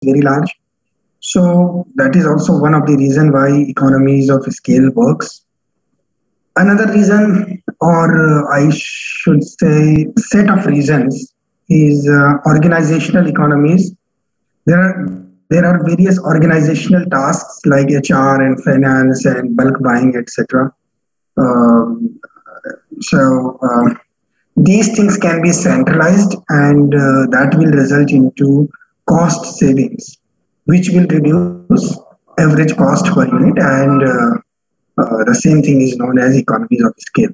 very large. So that is also one of the reason why economies of scale works. Another reason, or I should say, set of reasons, is organizational economies. There are various organizational tasks like HR and finance and bulk buying, etc. Um, so these things can be centralized, and that will result into cost savings, which will reduce average cost per unit, and the same thing is known as economies of scale.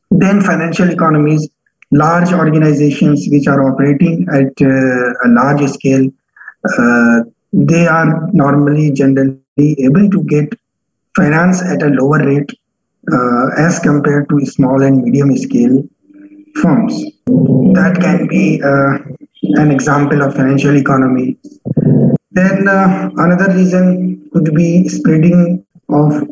Then financial economies, large organizations which are operating at a large scale, they are normally generally able to get finance at a lower rate as compared to small and medium scale firms. That can be an example of financial economy. Then another reason could be spreading of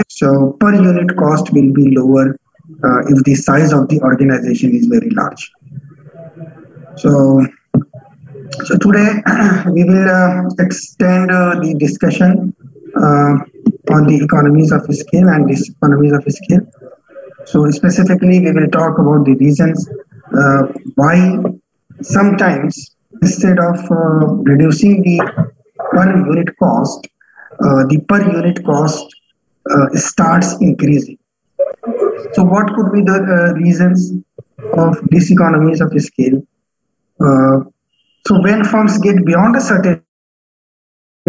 so per unit cost will be lower if the size of the organization is very large. So, so today we will extend the discussion on the economies of scale and diseconomies of scale. So specifically, we will talk about the reasons why sometimes instead of reducing the per unit cost, the per unit cost starts increasing. So what could be the reasons of diseconomies of scale? Uh, so when firms get beyond a certain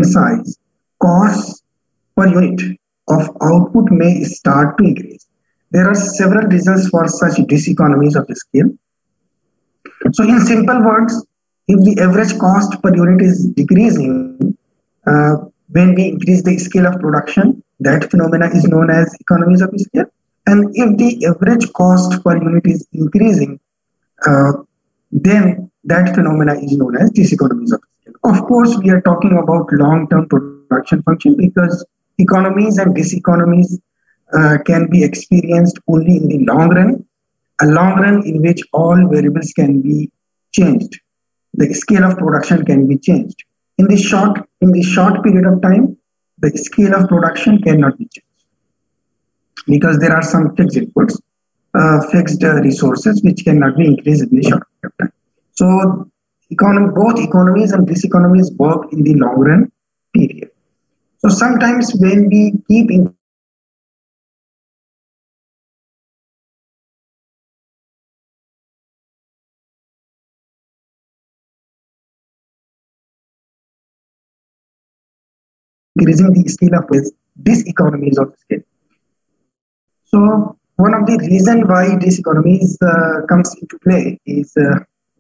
size, costs per unit of output may start to increase. There are several reasons for such diseconomies of scale. So in simple words, if the average cost per unit is decreasing, when we increase the scale of production, that phenomena is known as economies of scale. And if the average cost per unit is increasing, uh, then that phenomena is known as diseconomies of scale. Of course, we are talking about long-term production function because economies and diseconomies can be experienced only in the long run, a long run in which all variables can be changed. The scale of production can be changed. In the short period of time, the scale of production cannot be changed because there are some fixed inputs, fixed resources which cannot be increased in the short period of time. So both economies and diseconomies work in the long run period. So sometimes when we keep increasing the scale of diseconomies of scale. So one of the reason why diseconomies comes into play is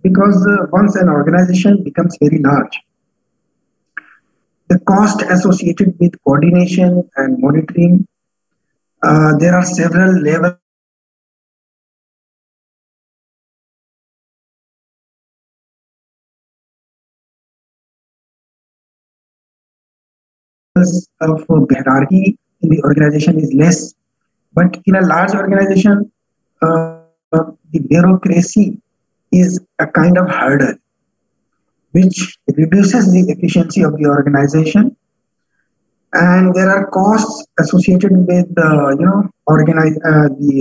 because once an organization becomes very large, the cost associated with coordination and monitoring, there are several levels of hierarchy in the organization is less. But in a large organization, the bureaucracy is a kind of hurdle which reduces the efficiency of the organization, and there are costs associated with the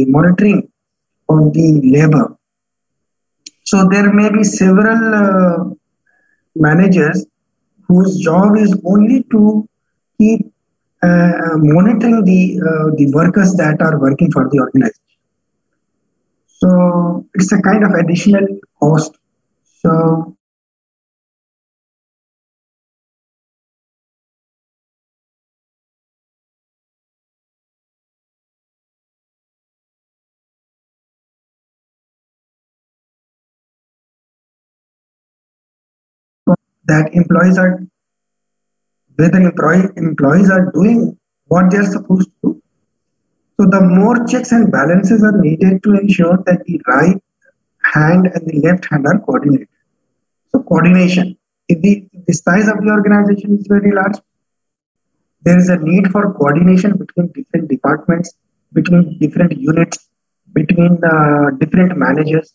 monitoring of the labor. So there may be several managers whose job is only to keep monitoring the workers that are working for the organization. So it's a kind of additional cost. So that employees are doing what they are supposed to do. So the more checks and balances are needed to ensure that the right hand and the left hand are coordinated. So coordination. If the size of the organization is very large, there is a need for coordination between different departments, between different units, between different managers.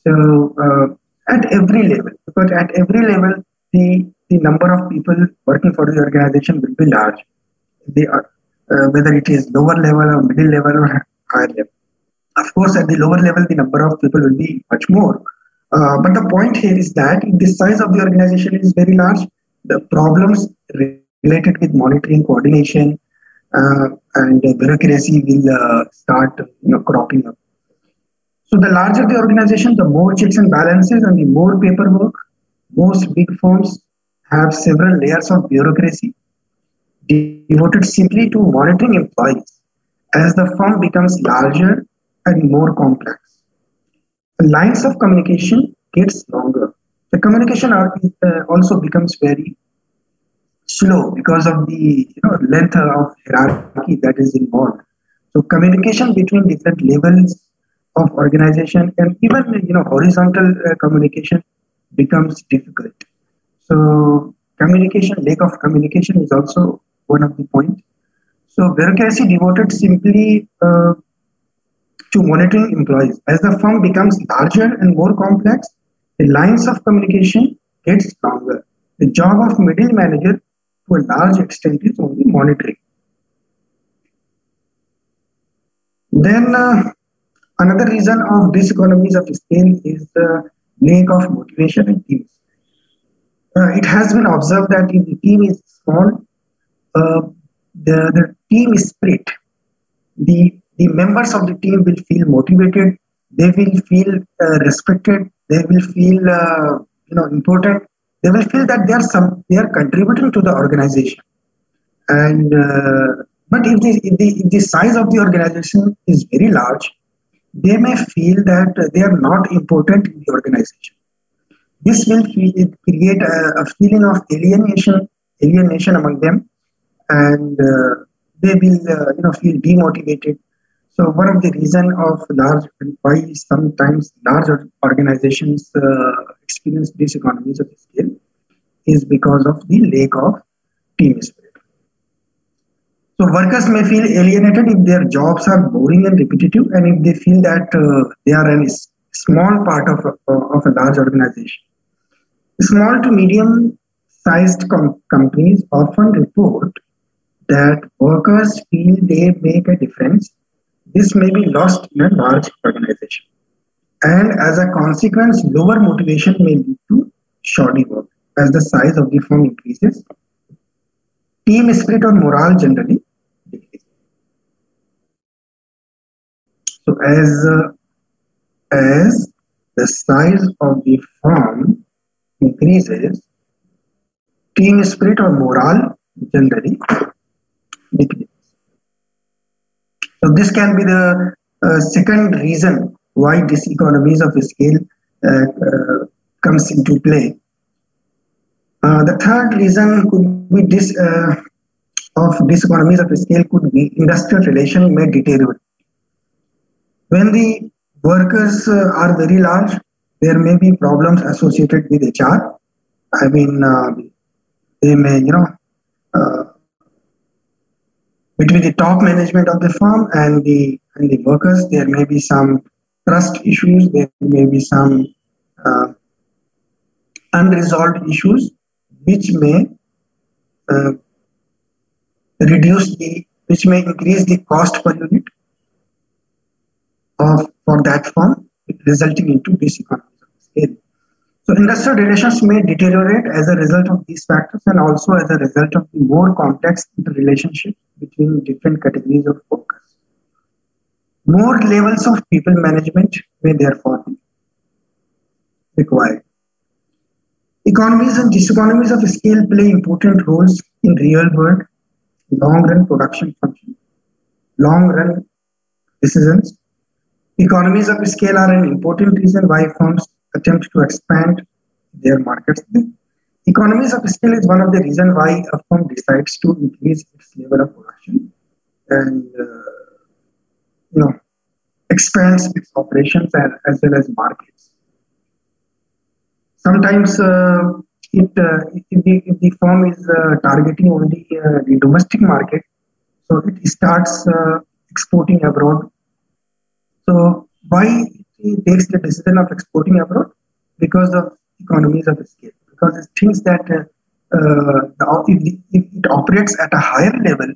So at every level, because at every level, the number of people working for the organization will be large. They are, whether it is lower level or middle level or higher level. Of course, at the lower level, the number of people will be much more. But the point here is that if the size of the organization is very large, the problems related with monitoring, coordination, and bureaucracy will start cropping up. So the larger the organization, the more checks and balances and the more paperwork. Most big firms have several layers of bureaucracy devoted simply to monitoring employees. As the firm becomes larger and more complex, the lines of communication gets longer. The communication also becomes very slow because of the length of hierarchy that is involved. So communication between different levels of organization and even horizontal communication becomes difficult. So communication, lack of communication is also one of the points. So bureaucracy devoted simply to monitoring employees. As the firm becomes larger and more complex, the lines of communication gets longer. The job of middle manager to a large extent is only monitoring. Then another reason of diseconomies of scale is the lack of motivation in teams. It has been observed that if the team is small, uh, the team is split. The members of the team will feel motivated. They will feel respected. They will feel important. They will feel that they are contributing to the organization. And but if the size of the organization is very large, they may feel that they are not important in the organization. This will create a feeling of alienation among them, and they will feel demotivated. So one of the reason of large and why sometimes large organizations experience diseconomies of scale is because of the lack of team spirit. So workers may feel alienated if their jobs are boring and repetitive, and if they feel that they are a small part of a large organization. Small to medium sized companies often report that workers feel they make a difference. This may be lost in a large organization. And as a consequence, lower motivation may lead to shoddy work. As the size of the firm increases, team spirit or morale generally decreases. So as the size of the firm increases, team spirit or morale generally decreases. So this can be the second reason why diseconomies of scale comes into play. The third reason could be of diseconomies of scale could be industrial relation may deteriorate. When the workers are very large, there may be problems associated with HR. I mean, they may, uh, between the top management of the firm and the workers, there may be some trust issues. There may be some uh, unresolved issues, which may uh, which may increase the cost per unit of for that firm, resulting into diseconomies of scale. So industrial relations may deteriorate as a result of these factors and also as a result of the more complex relationships between different categories of workers. More levels of people management may therefore be required. Economies and diseconomies of scale play important roles in real world, long run production function, long run decisions. Economies of scale are an important reason why firms attempt to expand their markets. Economies of scale is one of the reasons why a firm decides to increase its level of production. And you know, expands its operations as well as markets. Sometimes if the firm is targeting only the domestic market, so it starts exporting abroad. So why it takes the decision of exporting abroad? Because of economies of scale. Because it thinks that if it operates at a higher level,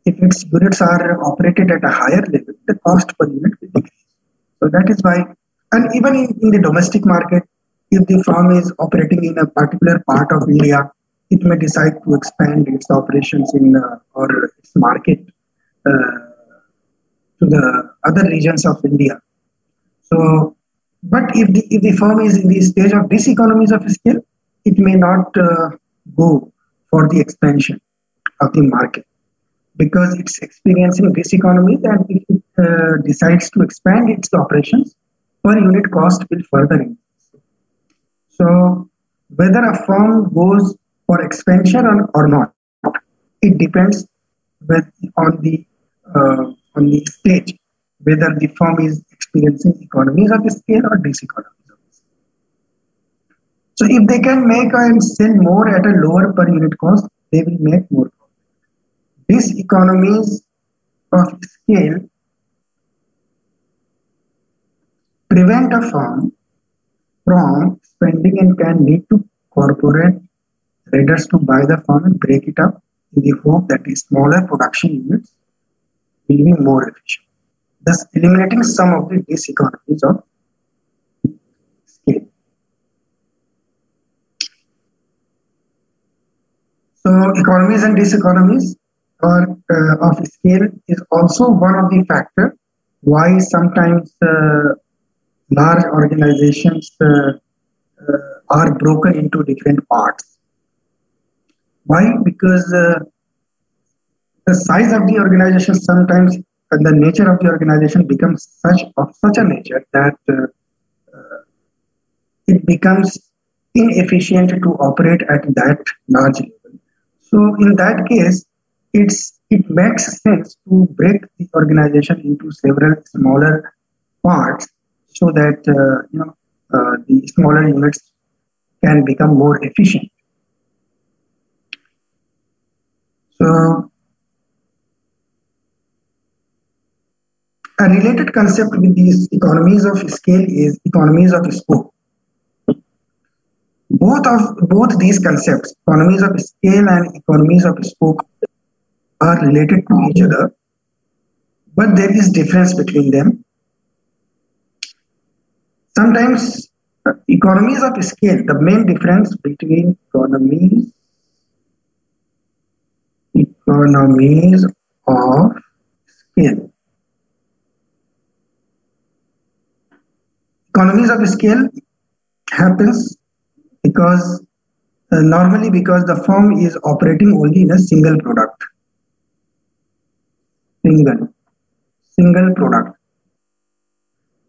if its units are operated at a higher level, the cost per unit will decrease. So that is why, and even in the domestic market, if the firm is operating in a particular part of India, it may decide to expand its operations in or its market uh, to the other regions of India. So, but if the firm is in the stage of diseconomies of scale, it may not go for the expansion of the market because it's experiencing diseconomies, and if it decides to expand its operations, per unit cost will further increase. So, whether a firm goes for expansion or not, it depends with, on the stage whether the firm is experiencing economies of scale or diseconomies of scale. So, if they can make and sell more at a lower per unit cost, they will make more profit. These economies of scale prevent a firm from spending and can lead to corporate traders to buy the firm and break it up in the hope that the smaller production units will be more efficient, thus eliminating some of the diseconomies of scale. So economies and diseconomies of scale is also one of the factors why sometimes large organizations are broken into different parts. Why? Because the size of the organization sometimes and the nature of the organization becomes such a nature that it becomes inefficient to operate at that large level. So in that case, it makes sense to break the organization into several smaller parts so that the smaller units can become more efficient. So a related concept with these economies of scale is economies of scope. Both these concepts, economies of scale and economies of scope, are related to each other, but there is difference between them. Sometimes economies of scale, the main difference between economies of scale. Economies of scale happens because normally because the firm is operating only in a single product. Single product.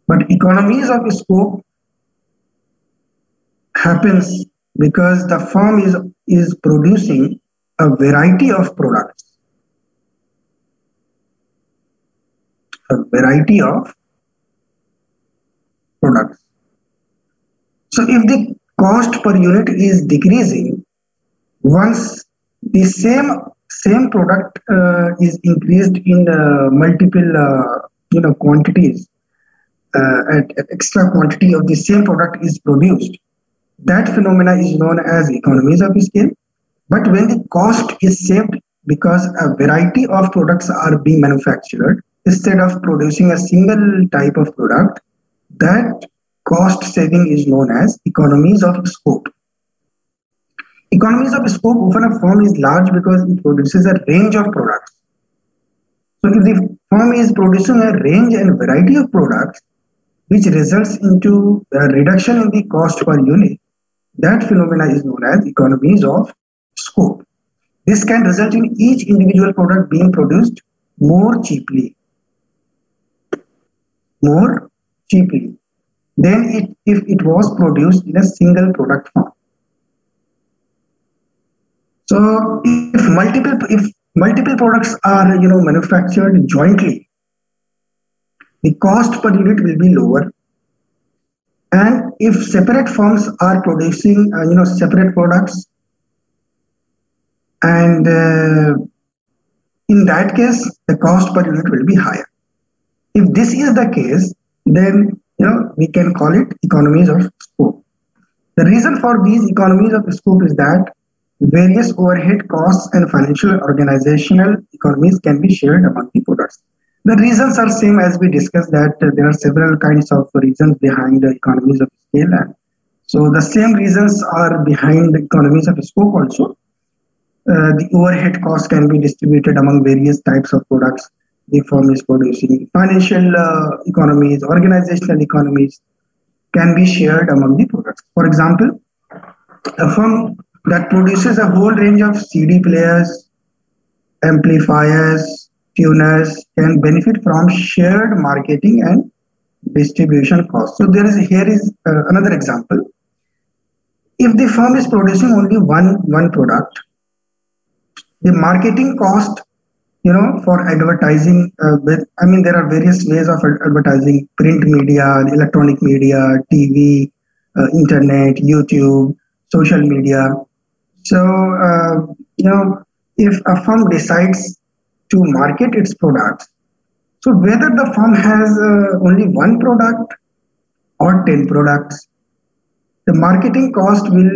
But economies of scope happens because the firm is producing a variety of products. A variety of products. So if the cost per unit is decreasing, once the same product is increased in multiple quantities, at extra quantity of the same product is produced, that phenomena is known as economies of scale. But when the cost is saved because a variety of products are being manufactured instead of producing a single type of product, that cost saving is known as economies of scope. Economies of scope often a firm is large because it produces a range of products. So if the firm is producing a range and variety of products, which results into a reduction in the cost per unit, that phenomena is known as economies of scope. This can result in each individual product being produced more cheaply than if it was produced in a single product form. So if multiple products are manufactured jointly, the cost per unit will be lower. And if separate firms are producing, separate products, and in that case, the cost per unit will be higher. If this is the case, then we can call it economies of scope. The reason for these economies of scope is that various overhead costs and financial organizational economies can be shared among the products. The reasons are same as we discussed, that there are several kinds of reasons behind the economies of scale. And so the same reasons are behind the economies of scope also. The overhead cost can be distributed among various types of products the firm is producing. Financial economies, organizational economies can be shared among the products. For example, a firm that produces a whole range of CD players, amplifiers, tuners can benefit from shared marketing and distribution costs. So here is another example. If the firm is producing only one product, the marketing cost, for advertising, there are various ways of advertising: print media, electronic media, TV, internet, YouTube, social media. So, if a firm decides to market its products, so whether the firm has only one product or 10 products, the marketing cost will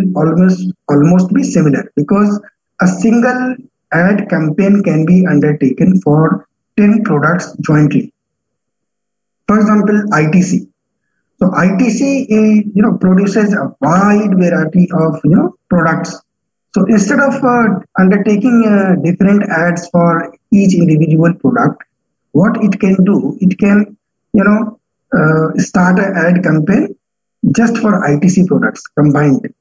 almost be similar, because a single ad campaign can be undertaken for 10 products jointly. For example, ITC. So ITC produces a wide variety of products. So instead of undertaking different ads for each individual product, what it can do, it can start an ad campaign just for ITC products combined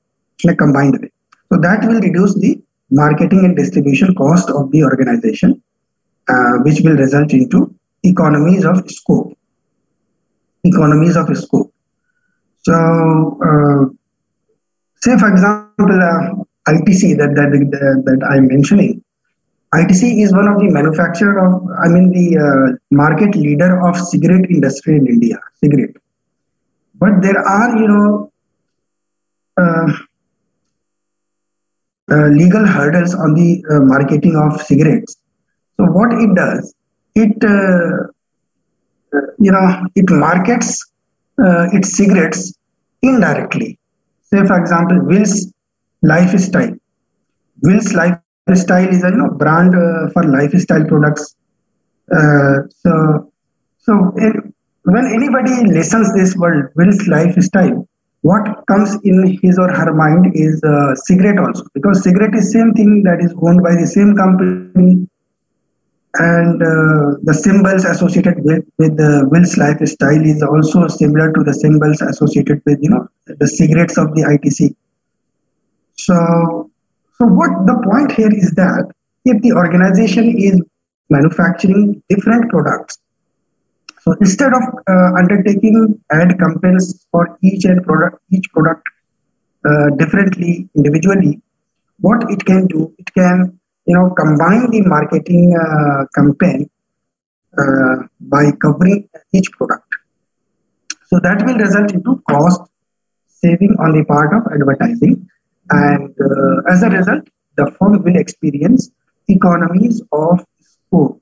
in a combined way. So that will reduce the marketing and distribution cost of the organization, which will result into economies of scope. Economies of scope. So, say for example, ITC that I'm mentioning. ITC is one of the manufacturer of, the market leader of cigarette industry in India, cigarette. But there are, legal hurdles on the marketing of cigarettes. So what it does, it it markets its cigarettes indirectly. Say for example, Will's Lifestyle. Will's Lifestyle is a brand for lifestyle products. When anybody listens this word Will's Lifestyle, what comes in his or her mind is cigarette also, because cigarette is same thing that is owned by the same company, and the symbols associated with Will's Lifestyle is also similar to the symbols associated with the cigarettes of the ITC. So what the point here is that if the organization is manufacturing different products, so instead of undertaking ad campaigns for each product differently, individually, what it can do, it can combine the marketing campaign by covering each product. So that will result into cost saving on the part of advertising, and as a result, the firm will experience economies of scope.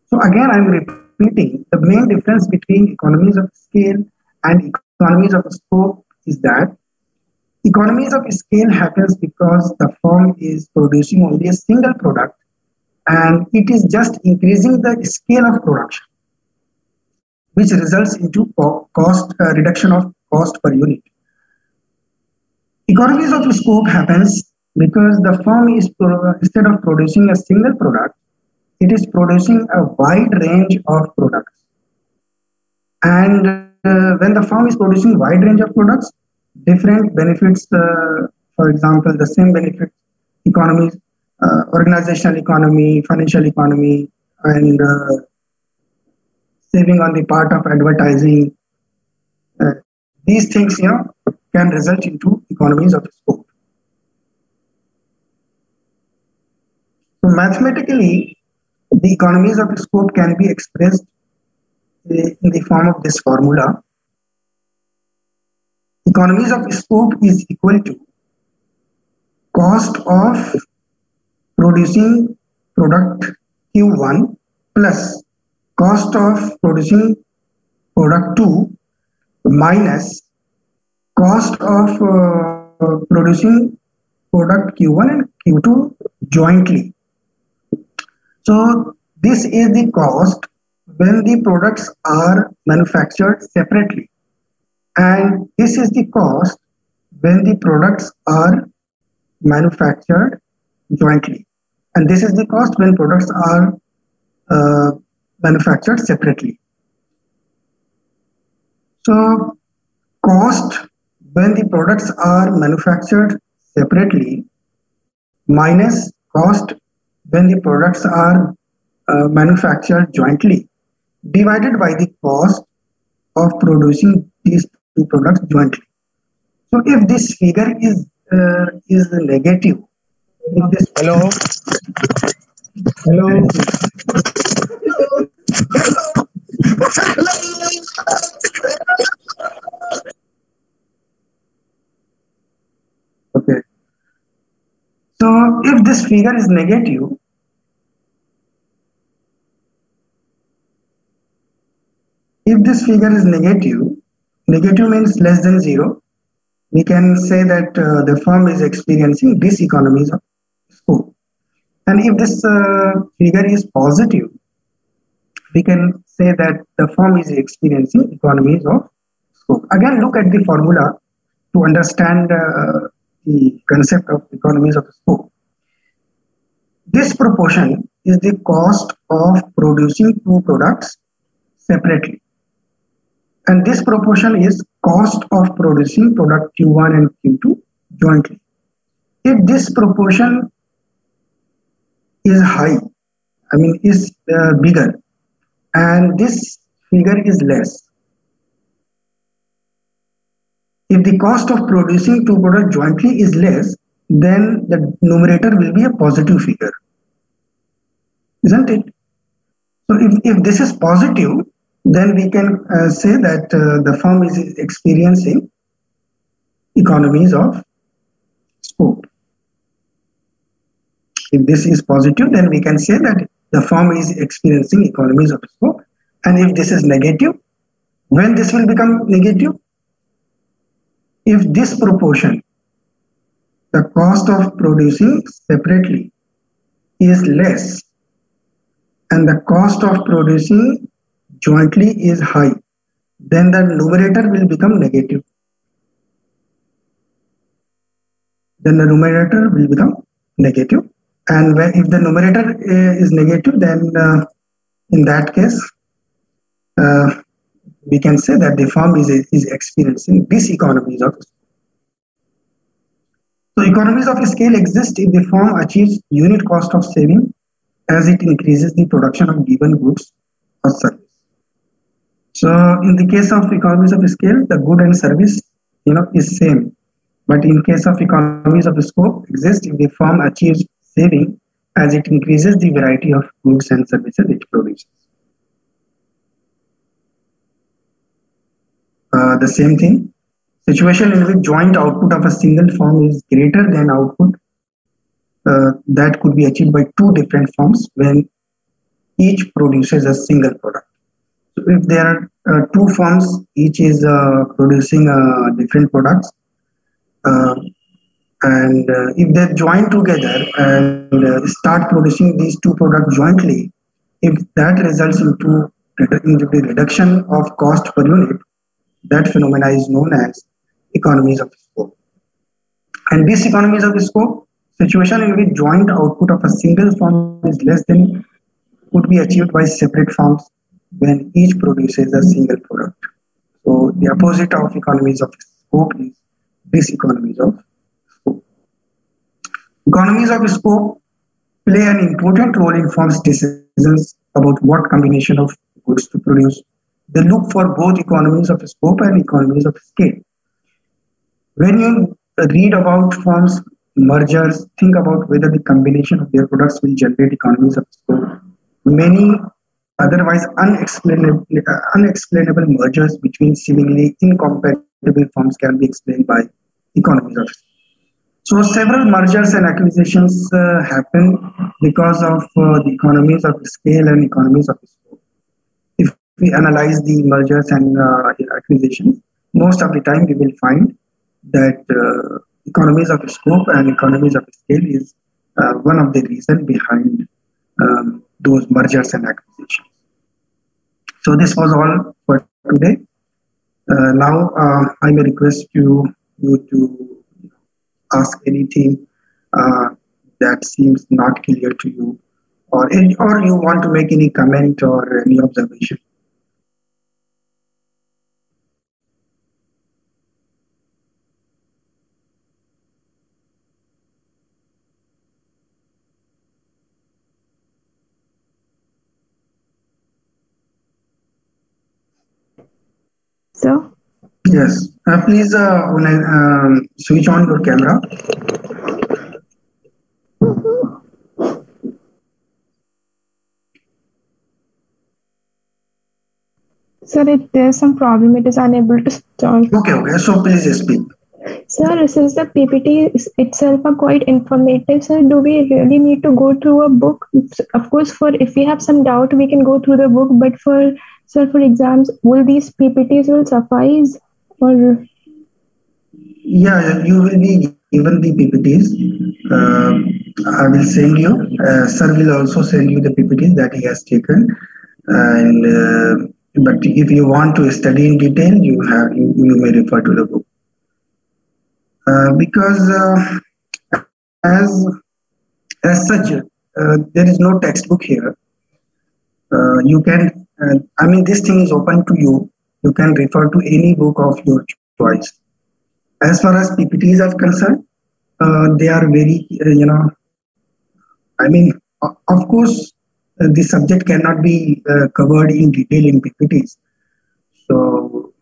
So again, I'm repeating, the main difference between economies of scale and economies of scope is that economies of scale happens because the firm is producing only a single product, and it is just increasing the scale of production, which results into cost reduction of cost per unit. Economies of scope happens because the firm is instead of producing a single product, it is producing a wide range of products. And when the firm is producing wide range of products, different benefits, for example, the same benefits, economies, organizational economy, financial economy, and saving on the part of advertising, these things, can result into economies of scope. So mathematically, the economies of scope can be expressed in the form of this formula. Economies of scope is equal to cost of producing product Q1 plus cost of producing product 2 minus cost of producing product Q1 and Q2 jointly. So this is the cost when the products are manufactured separately, and this is the cost when the products are manufactured jointly, and this is the cost when products are manufactured separately. So cost when the products are manufactured separately minus cost when the products are manufactured jointly divided by the cost of producing these two products jointly. So if this figure is negative, if this Hello. hello, okay. So if this figure is negative, negative means less than 0, we can say that the firm is experiencing diseconomies of scope. And if this figure is positive, we can say that the firm is experiencing economies of scope. Again, look at the formula to understand the concept of economies of scope. This proportion is the cost of producing two products separately. And this proportion is cost of producing product Q1 and Q2 jointly. If this proportion is high, is bigger, and this figure is less, if the cost of producing two products jointly is less, then the numerator will be a positive figure, isn't it? So if this is positive, then we can say that the firm is experiencing economies of scope. If this is positive, then we can say that the firm is experiencing economies of scope. And if this is negative, when this will become negative? If this proportion, the cost of producing separately, is less and the cost of producing jointly is high, then the numerator will become negative. Then the numerator will become negative. And if the numerator is negative, then in that case, we can say that the firm is experiencing diseconomies of scale. So economies of scale exist if the firm achieves unit cost of saving as it increases the production of given goods or service. So in the case of economies of scale, the good and service is same. But in case of economies of scope exist if the firm achieves saving as it increases the variety of goods and services it produces. The same thing, situation in which joint output of a single firm is greater than output that could be achieved by two different firms when each produces a single product. So if there are two firms, each is producing different products, and if they join together and start producing these two products jointly, if that results into the reduction of cost per unit, that phenomena is known as economies of scope. And this economies of scope, situation in which joint output of a single firm is less than could be achieved by separate firms when each produces a single product. So the opposite of economies of scope is diseconomies of scope. Economies of scope play an important role in firms' decisions about what combination of goods to produce. They look for both economies of scope and economies of scale. When you read about firms' mergers, think about whether the combination of their products will generate economies of scope. Many otherwise unexplainable mergers between seemingly incompatible firms can be explained by economies of scale. So several mergers and acquisitions happen because of the economies of scale and economies of scope. If we analyze the mergers and acquisitions, most of the time we will find that economies of scope and economies of scale is one of the reasons behind those mergers and acquisitions. So this was all for today. Now I may request you to ask anything uh, that seems not clear to you, or you want to make any comment or any observation. So, Yes, please switch on your camera. sir, there's some problem. It is unable to start. Okay. So please speak. Sir, since the PPT is itself are quite informative, sir, do we really need to go through a book? Of course, for if we have some doubt, we can go through the book. But for sir, for exams, will these PPTs will suffice? Or Yeah, you will be given the PPTs. I will send you. Sir will also send you the PPTs that he has taken. And but if you want to study in detail, you may refer to the book. Because as as such, there is no textbook here. You can, I mean, this thing is open to you. You can refer to any book of your choice. As far as PPTs are concerned, they are very, I mean, of course, the subject cannot be covered in detail in PPTs. So,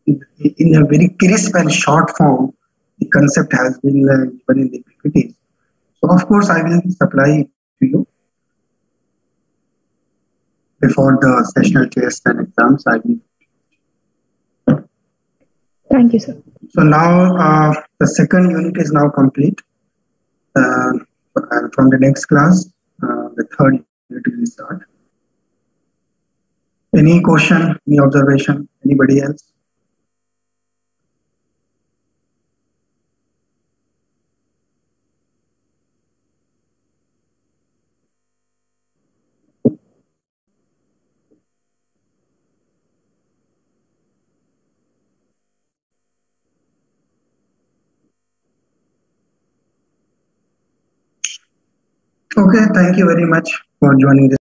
in a very crisp and short form, the concept has been given in the PPTs. So, of course, I will supply it to you before the sessional tests and exams. I will. thank you, sir. So now the second unit is now complete. And from the next class, the third unit will start. Any question, any observation, anybody else? Okay, thank you very much for joining this.